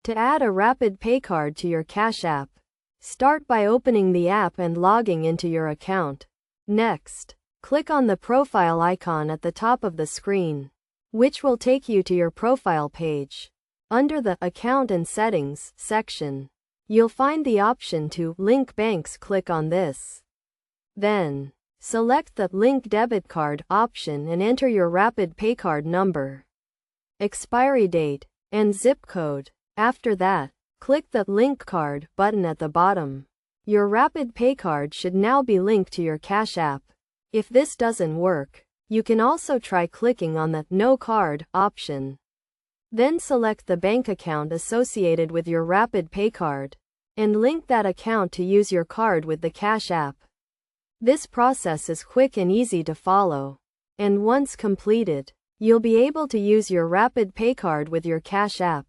To add a Rapid Pay card to your Cash App, start by opening the app and logging into your account. Next, click on the profile icon at the top of the screen, which will take you to your profile page. Under the Account and Settings section, you'll find the option to Link Banks. Click on this. Then, select the Link Debit Card option and enter your Rapid Pay card number, expiry date, and zip code. After that, click the Link Card button at the bottom. Your Rapid Pay card should now be linked to your Cash App. If this doesn't work, you can also try clicking on the No Card option. Then select the bank account associated with your Rapid Pay card, and link that account to use your card with the Cash App. This process is quick and easy to follow, and once completed, you'll be able to use your Rapid Pay card with your Cash App.